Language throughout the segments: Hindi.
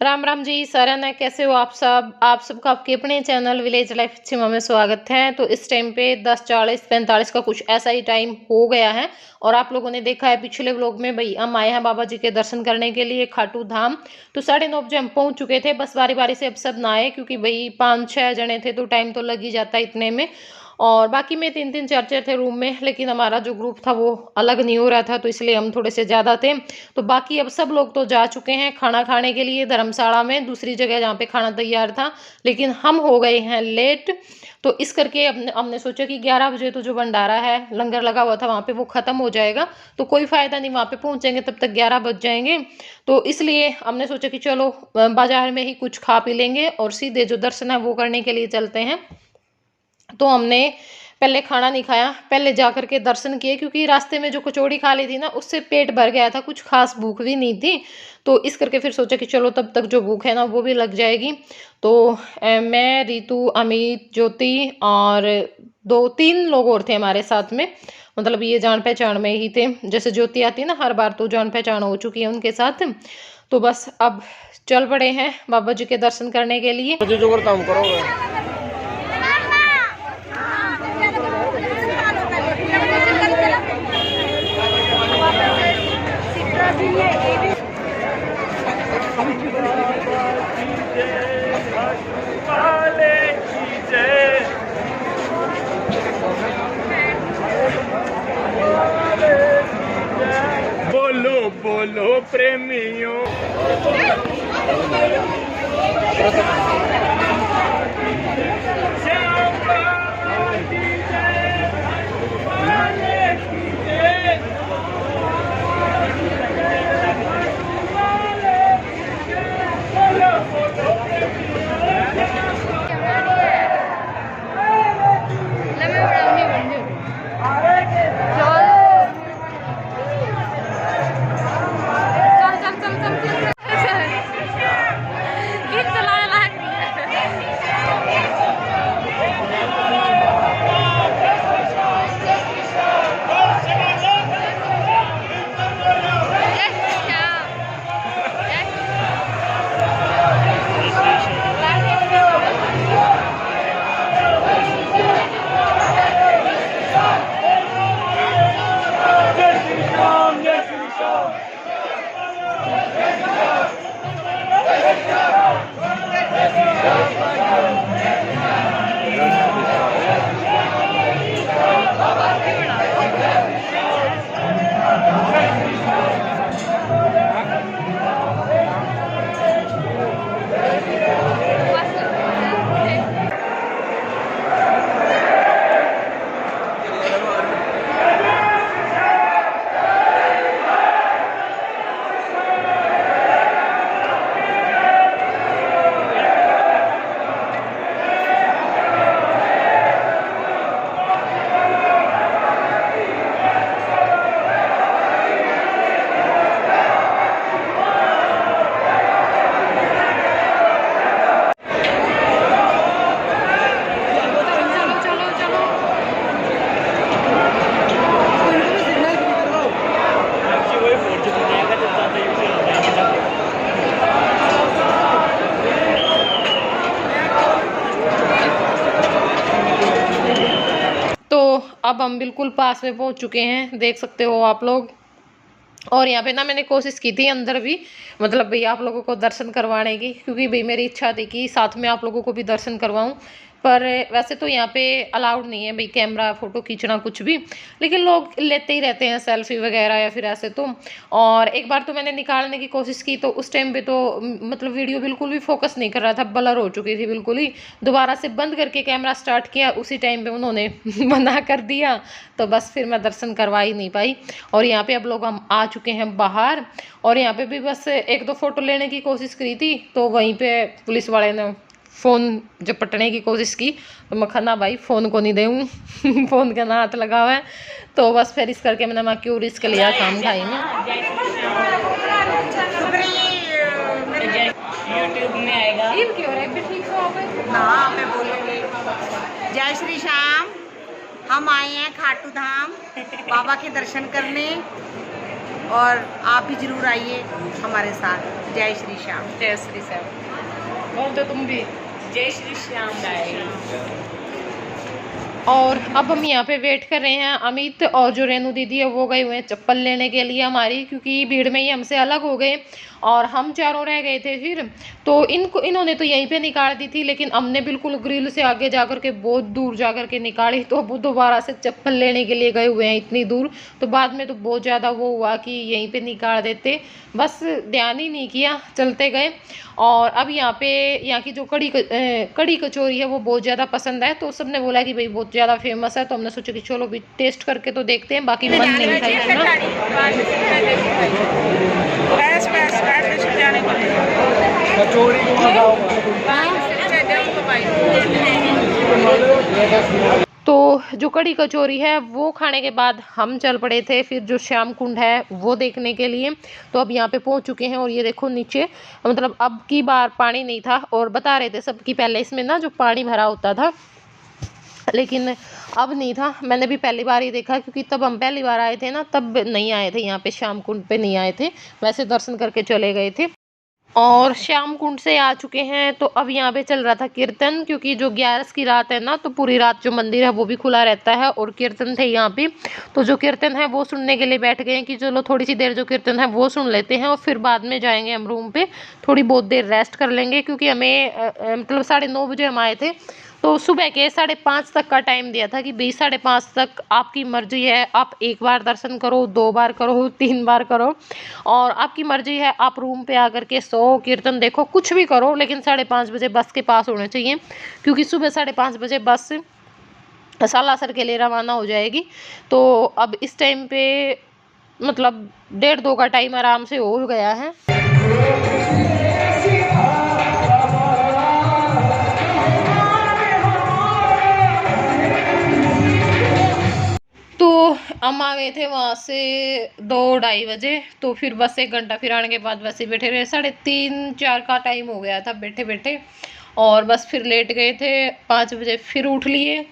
राम राम जी सारण है। कैसे हो आप सब? आप सबका आपके अपने चैनल विलेज लाइफ छिमा में स्वागत है। तो इस टाइम पे 10:40-45 का कुछ ऐसा ही टाइम हो गया है और आप लोगों ने देखा है पिछले व्लॉग में भाई हम आए हैं बाबा जी के दर्शन करने के लिए खाटू धाम। तो 9:30 बजे हम पहुंच चुके थे। बस बारी बारी से अब सब ना आए क्योंकि भाई 5-6 जने थे तो टाइम तो लग ही जाता है इतने में। और बाकी में 3-3 4-4 थे रूम में, लेकिन हमारा जो ग्रुप था वो अलग नहीं हो रहा था तो इसलिए हम थोड़े से ज़्यादा थे। तो बाकी अब सब लोग तो जा चुके हैं खाना खाने के लिए धर्मशाला में, दूसरी जगह जहाँ पे खाना तैयार था, लेकिन हम हो गए हैं लेट। तो इस करके हमने सोचा कि 11 बजे तो जो भंडारा है लंगर लगा हुआ था वहाँ पे वो ख़त्म हो जाएगा, तो कोई फ़ायदा नहीं, वहाँ पे पहुँचेंगे तब तक 11 बज जाएंगे। तो इसलिए हमने सोचा कि चलो बाजार में ही कुछ खा पी लेंगे और सीधे जो दर्शन है वो करने के लिए चलते हैं। तो हमने पहले खाना नहीं खाया, पहले जा करके दर्शन किए क्योंकि रास्ते में जो कचौड़ी खा ली थी ना उससे पेट भर गया था, कुछ खास भूख भी नहीं थी। तो इस करके फिर सोचा कि चलो तब तक जो भूख है ना वो भी लग जाएगी। तो मैं, रीतू, अमित, ज्योति और 2-3 लोग और थे हमारे साथ में, मतलब ये जान पहचान में ही थे। जैसे ज्योति आती है ना हर बार तो जान पहचान हो चुकी है उनके साथ। तो बस अब चल पड़े हैं बाबा जी के दर्शन करने के लिए। काम करोगे? बोलो बोलो प्रेमियों। अब हम बिल्कुल पास में पहुंच चुके हैं, देख सकते हो आप लोग। और यहाँ पे ना मैंने कोशिश की थी अंदर भी, मतलब भाई आप लोगों को दर्शन करवाने की, क्योंकि भाई मेरी इच्छा थी कि साथ में आप लोगों को भी दर्शन करवाऊं। पर वैसे तो यहाँ पे अलाउड नहीं है भाई कैमरा फ़ोटो खींचना कुछ भी, लेकिन लोग लेते ही रहते हैं सेल्फी वगैरह या फिर ऐसे तो। और एक बार तो मैंने निकालने की कोशिश की तो उस टाइम पे तो मतलब वीडियो बिल्कुल भी फोकस नहीं कर रहा था, ब्लर हो चुकी थी बिल्कुल ही। दोबारा से बंद करके कैमरा स्टार्ट किया, उसी टाइम पे उन्होंने मना कर दिया, तो बस फिर मैं दर्शन करवा ही नहीं पाई। और यहाँ पे अब लोग हम आ चुके हैं बाहर, और यहाँ पे भी बस 1-2 फ़ोटो लेने की कोशिश करी थी तो वहीं पे पुलिस वाले ने फ़ोन जब पटने की कोशिश की तो मैं खाना भाई फ़ोन को नहीं दूँ फ़ोन का ना हाथ लगा हुआ है। तो बस फिर इस करके मैंने क्यों रिस्क लिया काम खाई में। यूट्यूब में आएगा ना, मैं बोलूँगी जय श्री श्याम। हम आए हैं खाटू धाम बाबा के दर्शन करने। और आप भी जरूर आइए हमारे साथ। जय श्री श्याम। जय श्री श्याम बोल दो तुम भी। जय श्री श्याम गाइस। और अब हम यहाँ पे वेट कर रहे हैं। अमित और जो रेनू दीदी है वो गए हुए हैं चप्पल लेने के लिए हमारी, क्योंकि भीड़ में ही हमसे अलग हो गए और हम चारों रह गए थे। फिर तो इन्होंने तो यहीं पे निकाल दी थी, लेकिन हमने बिल्कुल ग्रिल से आगे जाकर के बहुत दूर जाकर के निकाली। तो अब दोबारा से चप्पल लेने के लिए गए हुए हैं इतनी दूर। तो बाद में तो बहुत ज़्यादा वो हुआ कि यहीं पे निकाल देते, बस ध्यान ही नहीं किया, चलते गए। और अब यहाँ पे यहाँ की जो कड़ी कचौरी है वो बहुत ज़्यादा पसंद है, तो सबने बोला कि भाई बहुत ज़्यादा फेमस है। तो हमने सोचा कि चलो भी टेस्ट करके तो देखते हैं, बाकी मन नहीं था तो जो कड़ी कचौरी है वो खाने के बाद हम चल पड़े थे फिर जो श्याम कुंड है वो देखने के लिए। तो अब यहाँ पे पहुँच चुके हैं और ये देखो नीचे, मतलब अब की बार पानी नहीं था, और बता रहे थे सबकी पहले इसमें ना जो पानी भरा होता था, लेकिन अब नहीं था। मैंने भी पहली बार ही देखा, क्योंकि तब हम पहली बार आए थे ना, तब नहीं आए थे यहाँ पे, श्याम कुंड पे नहीं आए थे, वैसे दर्शन करके चले गए थे। और श्याम कुंड से आ चुके हैं। तो अब यहाँ पे चल रहा था कीर्तन, क्योंकि जो 11 की रात है ना, तो पूरी रात जो मंदिर है वो भी खुला रहता है और कीर्तन थे यहाँ पे। तो जो कीर्तन है वो सुनने के लिए बैठ गए हैं कि चलो थोड़ी सी देर जो कीर्तन है वो सुन लेते हैं और फिर बाद में जाएंगे हम रूम पे, थोड़ी बहुत देर रेस्ट कर लेंगे, क्योंकि हमें मतलब 9:30 बजे हम आए थे। तो सुबह के 5:30 तक का टाइम दिया था कि 5:30 तक आपकी मर्जी है, आप 1 बार दर्शन करो, 2 बार करो, 3 बार करो, और आपकी मर्जी है, आप रूम पे आकर के सो, कीर्तन देखो, कुछ भी करो, लेकिन 5:30 बजे बस के पास होने चाहिए, क्योंकि सुबह 5:30 बजे बस सालासर के लिए रवाना हो जाएगी। तो अब इस टाइम पे मतलब 1:30-2 का टाइम आराम से हो गया है। तो हम आ गए थे वहाँ से 2-2:30 बजे। तो फिर बस 1 घंटा फिर आने के बाद वैसे बैठे रहे, 3:30-4 का टाइम हो गया था बैठे बैठे, और बस फिर लेट गए थे। 5 बजे फिर उठ लिए।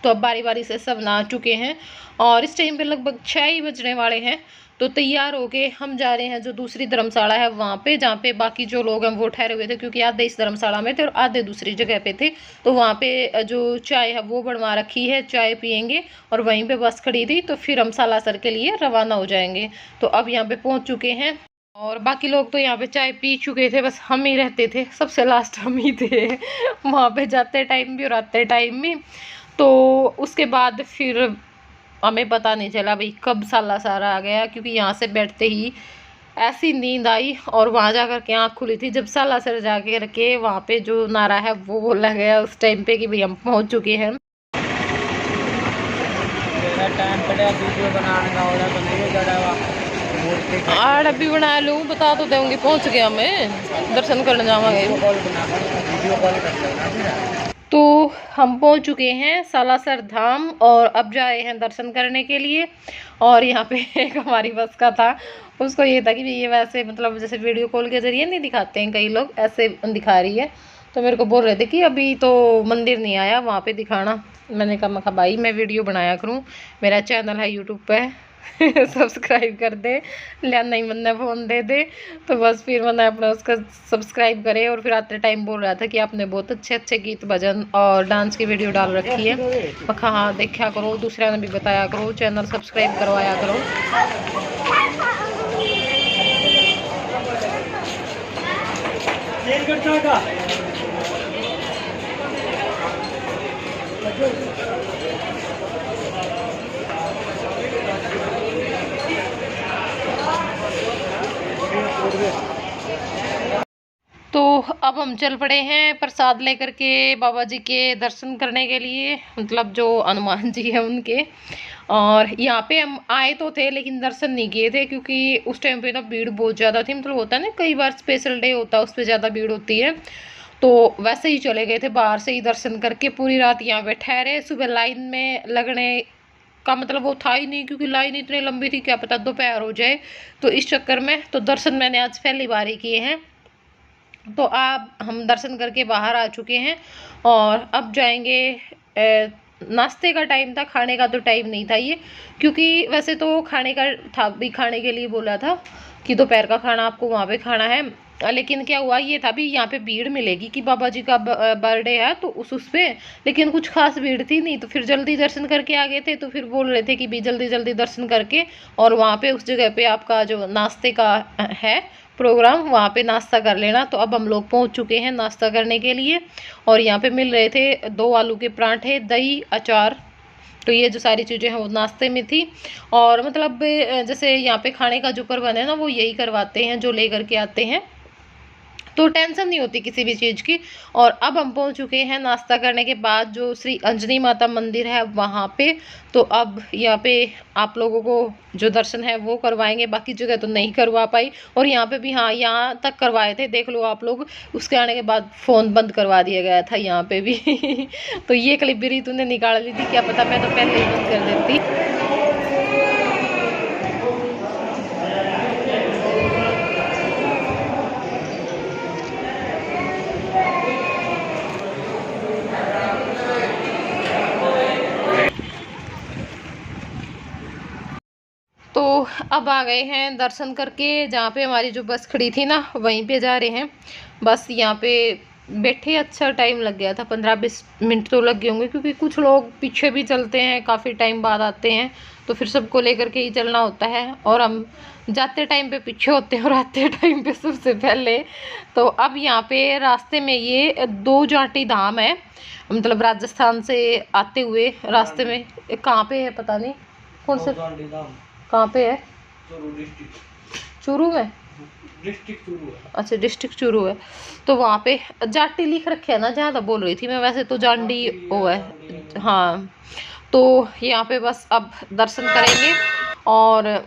तो अब बारी बारी से सब नहा चुके हैं और इस टाइम पे लगभग 6 ही बजने वाले हैं। तो तैयार होके हम जा रहे हैं जो दूसरी धर्मशाला है वहाँ पे, जहाँ पे बाकी जो लोग हैं वो ठहरे हुए थे, क्योंकि आधे इस धर्मशाला में थे और आधे दूसरी जगह पे थे। तो वहाँ पे जो चाय है वो बनवा रखी है, चाय पियेंगे और वहीं पे बस खड़ी थी। तो फिर हम सालासर के लिए रवाना हो जाएंगे। तो अब यहाँ पे पहुँच चुके हैं और बाकी लोग तो यहाँ पे चाय पी चुके थे, बस हम ही रहते थे, सबसे लास्ट हम ही थे वहाँ पे जाते टाइम भी और आते टाइम भी। तो उसके बाद फिर हमें पता नहीं चला भाई कब सालासर आ गया, क्योंकि यहाँ से बैठते ही ऐसी नींद आई और वहाँ जा कर के आँख खुली थी जब सालासर जा कर के वहाँ पे जो नारा है वो बोला गया उस टाइम पे कि भाई हम पहुँच चुके हैं। और अभी बना लूँ, बता तो दूँगी, पहुँच गया मैं, दर्शन करने जावांगे। तो हम पहुंच चुके हैं सालासर धाम और अब जा रहे हैं दर्शन करने के लिए। और यहाँ पे एक हमारी बस का था, उसको ये था कि ये वैसे मतलब जैसे वीडियो कॉल के ज़रिए नहीं दिखाते हैं कई लोग, ऐसे दिखा रही है। तो मेरे को बोल रहे थे कि अभी तो मंदिर नहीं आया वहाँ पे दिखाना। मैंने कहा भाई मैं वीडियो बनाया करूँ, मेरा चैनल है यूट्यूब पे सब्सक्राइब कर दे, लिया नहीं मैंने फ़ोन दे दे। तो बस फिर मैंने अपना उसका सब्सक्राइब करे और फिर आते टाइम बोल रहा था कि आपने बहुत अच्छे अच्छे गीत भजन और डांस की वीडियो डाल रखी है। मैं कहा हाँ देखा करो, दूसरे ने भी बताया करो, चैनल सब्सक्राइब करवाया करो। तो अब हम चल पड़े हैं प्रसाद लेकर के बाबा जी के दर्शन करने के लिए, मतलब जो हनुमान जी हैं उनके। और यहाँ पे हम आए तो थे लेकिन दर्शन नहीं किए थे, क्योंकि उस टाइम पे ना भीड़ बहुत ज़्यादा थी। मतलब होता है ना कई बार स्पेशल डे होता है उस पर ज़्यादा भीड़ होती है, तो वैसे ही चले गए थे बाहर से ही दर्शन करके। पूरी रात यहाँ पे ठहरे, सुबह लाइन में लगने का मतलब वो था ही नहीं, क्योंकि लाइन इतनी लंबी थी, क्या पता दोपहर हो जाए। तो इस चक्कर में तो दर्शन मैंने आज पहली बार ही किए हैं। तो अब हम दर्शन करके बाहर आ चुके हैं और अब जाएंगे नाश्ते का टाइम था, खाने का तो टाइम नहीं था ये, क्योंकि वैसे तो खाने का था भी, खाने के लिए बोला था कि दोपहर का खाना आपको वहाँ पे खाना है। लेकिन क्या हुआ, ये था भी यहाँ पे भीड़ मिलेगी कि बाबा जी का बर्थडे है तो उस पे, लेकिन कुछ खास भीड़ थी नहीं। तो फिर जल्दी दर्शन करके आ गए थे, तो फिर बोल रहे थे कि भी जल्दी जल्दी दर्शन करके और वहाँ पे उस जगह पे आपका जो नाश्ते का है प्रोग्राम, वहाँ पे नाश्ता कर लेना। तो अब हम लोग पहुँच चुके हैं नाश्ता करने के लिए, और यहाँ पे मिल रहे थे 2 आलू के पराठे, दही, अचार। तो ये जो सारी चीज़ें हैं वो नाश्ते में थी। और मतलब जैसे यहाँ पे खाने का जो प्रबंध है ना, वो यही करवाते हैं जो ले करके आते हैं, तो टेंशन नहीं होती किसी भी चीज़ की। और अब हम पहुंच चुके हैं नाश्ता करने के बाद जो श्री अंजनी माता मंदिर है वहाँ पे। तो अब यहाँ पे आप लोगों को जो दर्शन है वो करवाएंगे, बाकी जगह तो नहीं करवा पाई। और यहाँ पे भी, हाँ, यहाँ तक करवाए थे, देख लो आप लोग। उसके आने के बाद फ़ोन बंद करवा दिया गया था यहाँ पे भी तो ये क्लिप भी रीतू ने निकाल ली थी, क्या पता मैं तो पहले ही बंद कर देती। तो अब आ गए हैं दर्शन करके, जहाँ पे हमारी जो बस खड़ी थी ना वहीं पे जा रहे हैं। बस यहाँ पे बैठे अच्छा टाइम लग गया था, 15-20 मिनट तो लग गए होंगे, क्योंकि कुछ लोग पीछे भी चलते हैं, काफ़ी टाइम बाद आते हैं, तो फिर सबको लेकर के ही चलना होता है। और हम जाते टाइम पे पीछे होते हैं और आते टाइम पे सबसे पहले। तो अब यहाँ पे रास्ते में ये 2 जाटी धाम है, मतलब राजस्थान से आते हुए रास्ते में। कहाँ पे है पता नहीं, कौन से, कहाँ पे है? चूरू में, डिस्ट्रिक्ट चूरू है। अच्छा, डिस्ट्रिक्ट चूरू है। तो वहाँ पे जाटी लिख रखे है ना, ज़्यादा बोल रही थी मैं, वैसे तो जांडी वो है। हाँ, तो यहाँ पे बस अब दर्शन करेंगे। और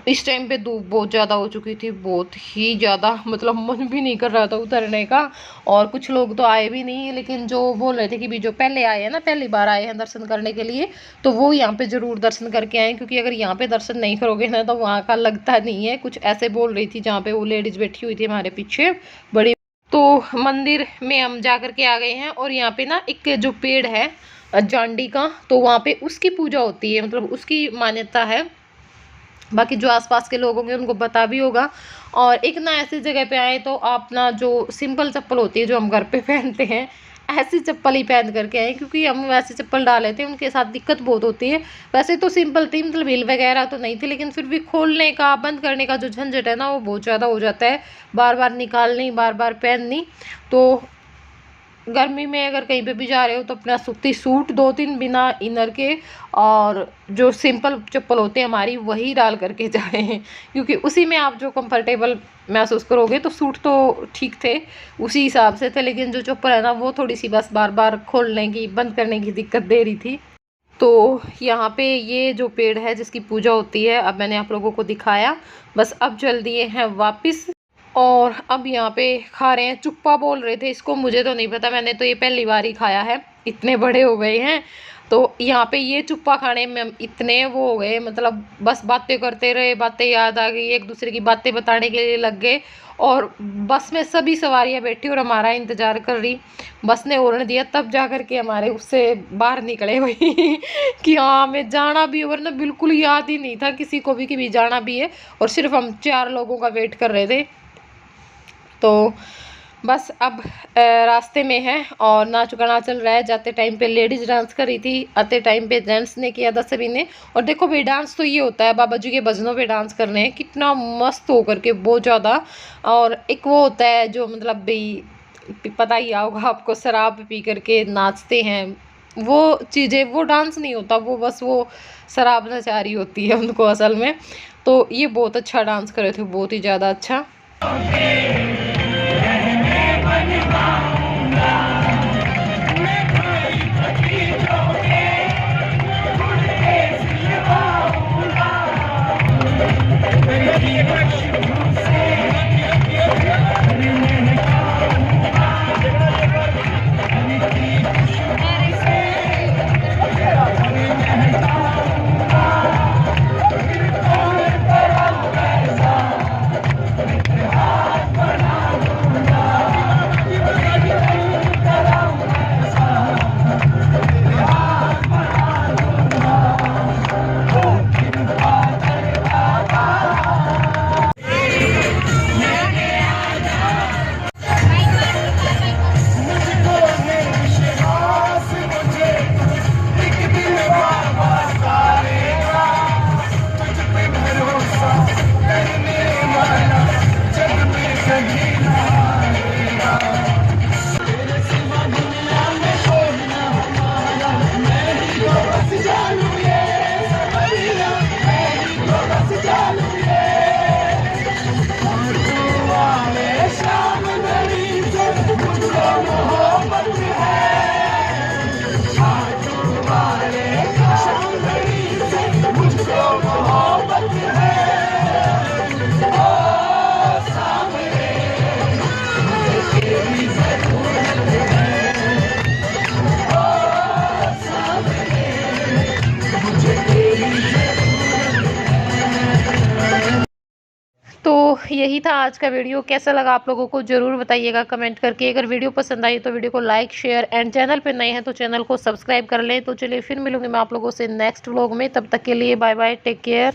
इस टाइम पे धूप बहुत ज़्यादा हो चुकी थी, बहुत ही ज़्यादा, मतलब मन भी नहीं कर रहा था उतरने का। और कुछ लोग तो आए भी नहीं, लेकिन जो बोल रहे थे कि भी जो पहले आए हैं ना, पहली बार आए हैं दर्शन करने के लिए, तो वो यहाँ पे ज़रूर दर्शन करके आए, क्योंकि अगर यहाँ पे दर्शन नहीं करोगे ना तो वहाँ का लगता नहीं है कुछ। ऐसे बोल रही थी जहाँ पे वो लेडीज़ बैठी हुई थी हमारे पीछे बड़ी। तो मंदिर में हम जा कर के आ गए हैं, और यहाँ पे ना एक जो पेड़ है जांडी का, तो वहाँ पे उसकी पूजा होती है, मतलब उसकी मान्यता है। बाकी जो आसपास के लोग होंगे उनको पता भी होगा। और एक ना ऐसी जगह पे आए तो आप ना जो सिंपल चप्पल होती है जो हम घर पे पहनते हैं, ऐसी चप्पल ही पहन करके आए, क्योंकि हम वैसे चप्पल डाले थे, उनके साथ दिक्कत बहुत होती है। वैसे तो सिंपल थी, मतलब हिल वगैरह तो नहीं थी, लेकिन फिर भी खोलने का बंद करने का जो झंझट है ना वो बहुत ज़्यादा हो जाता है, बार बार निकालनी, बार बार पहननी। तो गर्मी में अगर कहीं पे भी जा रहे हो तो अपना सूती सूट 2-3 बिना इनर के, और जो सिंपल चप्पल होते हैं हमारी वही डाल करके जाए हैं, क्योंकि उसी में आप जो कंफर्टेबल महसूस करोगे। तो सूट तो ठीक थे, उसी हिसाब से थे, लेकिन जो चप्पल है ना वो थोड़ी सी बस बार बार खोलने की, बंद करने की दिक्कत दे रही थी। तो यहाँ पे ये जो पेड़ है जिसकी पूजा होती है, अब मैंने आप लोगों को दिखाया, बस अब चल दिए हैं वापस। और अब यहाँ पे खा रहे हैं, चुप्पा बोल रहे थे इसको, मुझे तो नहीं पता, मैंने तो ये पहली बार ही खाया है, इतने बड़े हो गए हैं। तो यहाँ पे ये चुप्पा खाने में इतने वो हो गए, मतलब बस बातें करते रहे, बातें याद आ गई, एक दूसरे की बातें बताने के लिए लग गए। और बस में सभी सवारियाँ बैठी और हमारा इंतज़ार कर रही, बस ने हॉर्न दिया तब जा कर के हमारे उससे बाहर निकले भाई कि हाँ हमें जाना भी है, वरना बिल्कुल याद ही नहीं था किसी को भी कि भी जाना भी है, और सिर्फ हम 4 लोगों का वेट कर रहे थे। तो बस अब रास्ते में है, और नाच गाना चल रहा है। जाते टाइम पे लेडीज़ डांस कर रही थी, आते टाइम पे जेंट्स ने किया था सभी ने। और देखो भाई, डांस तो ये होता है, बाबा जी के भजनों पे डांस कर रहे हैं, कितना मस्त हो करके, बहुत ज़्यादा। और एक वो होता है जो मतलब भाई पता ही होगा आपको, शराब पी करके नाचते हैं, वो चीज़ें, वो डांस नहीं होता, वो बस वो शराब नचारी होती है उनको असल में। तो ये बहुत अच्छा डांस कर रहे थे, बहुत ही ज़्यादा अच्छा। तो यही था आज का वीडियो। कैसा लगा आप लोगों को ज़रूर बताइएगा कमेंट करके। अगर वीडियो पसंद आई तो वीडियो को लाइक शेयर एंड चैनल पे नए हैं तो चैनल को सब्सक्राइब कर लें। तो चलिए फिर मिलूंगी मैं आप लोगों से नेक्स्ट व्लॉग में। तब तक के लिए बाय बाय, टेक केयर।